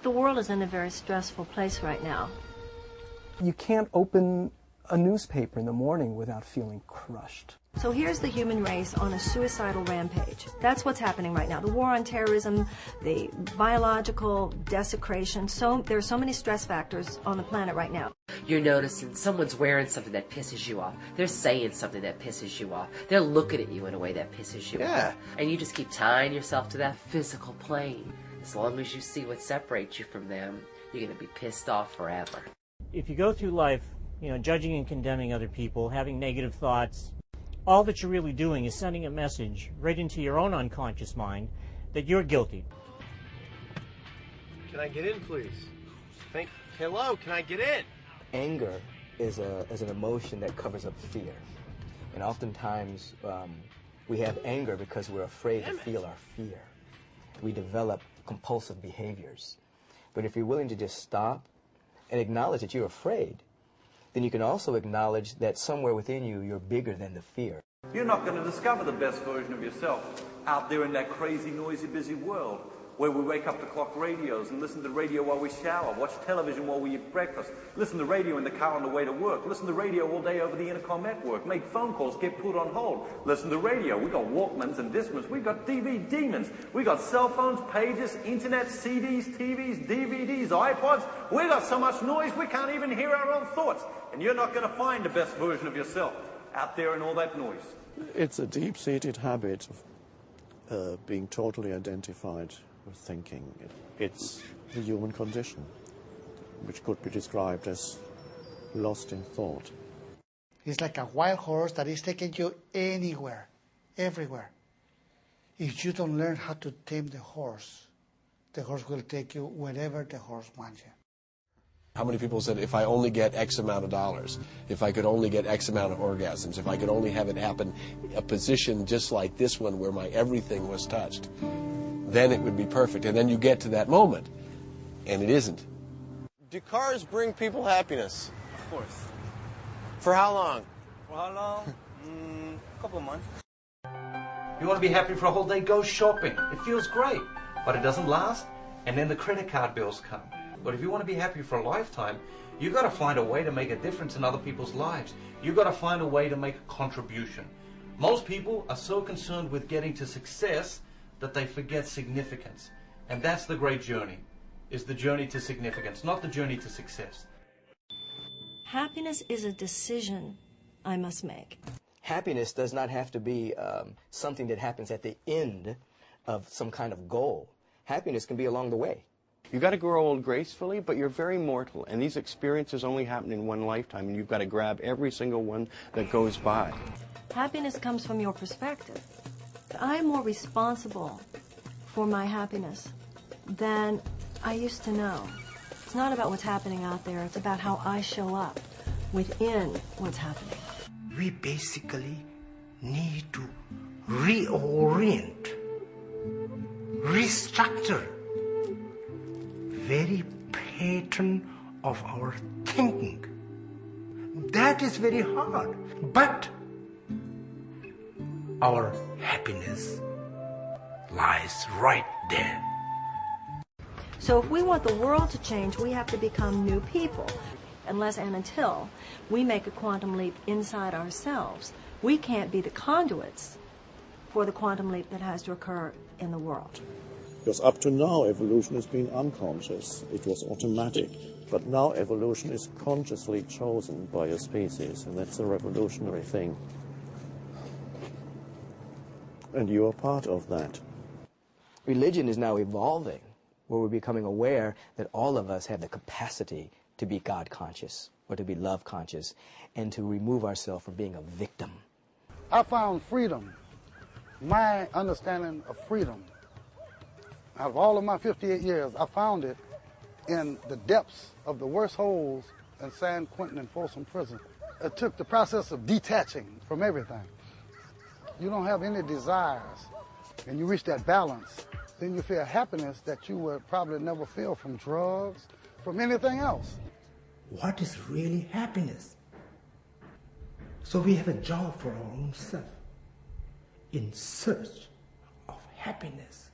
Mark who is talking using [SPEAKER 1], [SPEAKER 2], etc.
[SPEAKER 1] The world is in a very stressful place right now.
[SPEAKER 2] You can't open a newspaper in the morning without feeling crushed.
[SPEAKER 1] So here's the human race on a suicidal rampage. That's what's happening right now. The war on terrorism, the biological desecration. There are so many stress factors on the planet right now.
[SPEAKER 3] You're noticing someone's wearing something that pisses you off. They're saying something that pisses you off. They're looking at you in a way that pisses you off. And you just keep tying yourself to that physical plane. As long as you see what separates you from them, you're going to be pissed off forever.
[SPEAKER 4] If you go through life, judging and condemning other people, having negative thoughts, all that you're really doing is sending a message right into your own unconscious mind that you're guilty.
[SPEAKER 5] Can I get in, please? Hello, can I get in?
[SPEAKER 6] Anger is an emotion that covers up fear. And oftentimes we have anger because we're afraid to feel our fear. We develop compulsive behaviors. But if you're willing to just stop and acknowledge that you're afraid, then you can also acknowledge that somewhere within you, you're bigger than the fear.
[SPEAKER 7] You're not going to discover the best version of yourself out there in that crazy, noisy, busy world where we wake up to clock radios and listen to radio while we shower, watch television while we eat breakfast, listen to radio in the car on the way to work, listen to radio all day over the intercom network, make phone calls, get put on hold, listen to radio. We got Walkmans and Discmans, we got DVD demons, we got cell phones, pages, internet, CDs, TVs, DVDs, iPods. We got so much noise we can't even hear our own thoughts. And you're not going to find the best version of yourself out there in all that noise.
[SPEAKER 8] It's a deep-seated habit of being totally identified with thinking. It's the human condition, which could be described as lost in thought.
[SPEAKER 9] It's like a wild horse that is taking you anywhere, everywhere. If you don't learn how to tame the horse will take you wherever the horse wants you.
[SPEAKER 5] How many people said, if I only get X amount of dollars, if I could only get X amount of orgasms, if I could only have it happen, a position just like this one where my everything was touched, then it would be perfect. And then you get to that moment, and it isn't. Do cars bring people happiness?
[SPEAKER 10] Of course.
[SPEAKER 5] For how long?
[SPEAKER 10] For how long? A couple of months.
[SPEAKER 11] You want to be happy for a whole day? Go shopping. It feels great, but it doesn't last, and then the credit card bills come. But if you want to be happy for a lifetime, you've got to find a way to make a difference in other people's lives. You've got to find a way to make a contribution. Most people are so concerned with getting to success that they forget significance. And that's the great journey, is the journey to significance, not the journey to success.
[SPEAKER 1] Happiness is a decision I must make.
[SPEAKER 6] Happiness does not have to be something that happens at the end of some kind of goal. Happiness can be along the way.
[SPEAKER 12] You've got to grow old gracefully, but you're very mortal, and these experiences only happen in one lifetime, and you've got to grab every single one that goes by.
[SPEAKER 1] Happiness comes from your perspective. I'm more responsible for my happiness than I used to know. It's not about what's happening out there, it's about how I show up within what's happening.
[SPEAKER 13] We basically need to reorient, restructure very pattern of our thinking. That is very hard, but our happiness lies right there.
[SPEAKER 1] So if we want the world to change, we have to become new people. Unless and until we make a quantum leap inside ourselves, we can't be the conduits for the quantum leap that has to occur in the world.
[SPEAKER 8] Because up to now, evolution has been unconscious. It was automatic. But now evolution is consciously chosen by a species, and that's a revolutionary thing. And you are part of that.
[SPEAKER 6] Religion is now evolving, where we're becoming aware that all of us have the capacity to be God-conscious, or to be love-conscious, and to remove ourselves from being a victim.
[SPEAKER 9] I found freedom, my understanding of freedom. Out of all of my 58 years, I found it in the depths of the worst holes in San Quentin and Folsom Prison. It took the process of detaching from everything. You don't have any desires, and you reach that balance, then you feel happiness that you would probably never feel from drugs, from anything else.
[SPEAKER 13] What is really happiness? So we have a job for our own self in search of happiness.